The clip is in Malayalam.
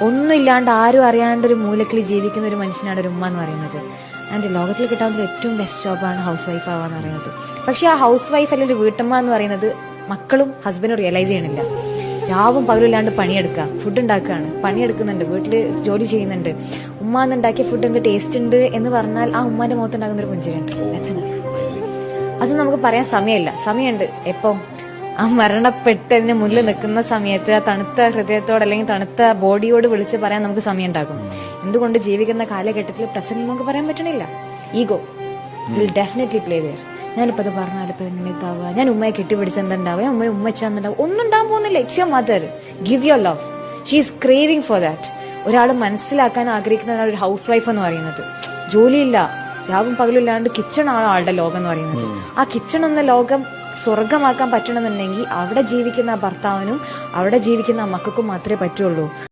ഒന്നും ഇല്ലാണ്ട് ആരും അറിയാണ്ട് ഒരു മൂലക്കിൽ ജീവിക്കുന്ന ഒരു മനുഷ്യനാണ് ഒരു ഉമ്മ എന്ന് പറയുന്നത്. ആൻഡ് ലോകത്തിൽ കിട്ടാവുന്ന ഏറ്റവും ബെസ്റ്റ് ജോബാണ് ഹൗസ് വൈഫ് ആവാന്ന് പറയുന്നത്. പക്ഷെ ആ ഹൗസ് വൈഫ് അല്ലെങ്കിൽ ഒരു വീട്ടമ്മ എന്ന് പറയുന്നത് മക്കളും ഹസ്ബൻഡും റിയലൈസ് ചെയ്യണില്ല. രാവും പകലില്ലാണ്ട് പണിയെടുക്കുക, ഫുഡ് ഉണ്ടാക്കുകയാണ്, പണിയെടുക്കുന്നുണ്ട്, വീട്ടിൽ ജോലി ചെയ്യുന്നുണ്ട്. ഉമ്മ എന്നുണ്ടാക്കിയ ഫുഡ് എന്ത് ടേസ്റ്റ് ഉണ്ട് എന്ന് പറഞ്ഞാൽ ആ ഉമ്മാന്റെ മുഖത്തുണ്ടാകുന്ന ഒരു പുഞ്ചിരിയുണ്ട്. അത് നമുക്ക് പറയാൻ സമയമുണ്ട്. എപ്പം ആ മരണപ്പെട്ടതിന് മുന്നിൽ നിൽക്കുന്ന സമയത്ത് ആ തണുത്ത ഹൃദയത്തോട് അല്ലെങ്കിൽ തണുത്ത ബോഡിയോട് വിളിച്ച് പറയാൻ നമുക്ക് സമയം ഉണ്ടാകും. എന്തുകൊണ്ട് ജീവിക്കുന്ന കാലഘട്ടത്തിൽ പ്രസന്റ് നമുക്ക് പറയാൻ പറ്റണില്ല. Ego will definitely play there. ഞാനിപ്പോ അത് പറഞ്ഞാലിപ്പോ എങ്ങനെ ഇതാവുക, ഞാൻ ഉമ്മയെ കെട്ടിപ്പിടിച്ചെന്തുണ്ടാവുക, ഞാൻ ഉമ്മ വെച്ചാന്നുണ്ടാവും, ഒന്നും ഉണ്ടാകാൻ പോകുന്നില്ല. It's your mother. Give your love. She is craving for that. ഒരാൾ മനസ്സിലാക്കാൻ ആഗ്രഹിക്കുന്ന ഒരു ഹൗസ് വൈഫ് എന്ന് പറയുന്നത് ജോലിയില്ല, രാവും പകലില്ലാണ്ട് കിച്ചൺ ആണ് ആളുടെ ലോകം എന്ന് പറയുന്നത്. ആ കിച്ചൺ എന്ന ലോകം സ്വർഗമാക്കാൻ പറ്റണമെന്നുണ്ടെങ്കിൽ അവിടെ ജീവിക്കുന്ന ഭർത്താവിനും അവിടെ ജീവിക്കുന്ന മക്കൾക്കും മാത്രമേ പറ്റുള്ളൂ.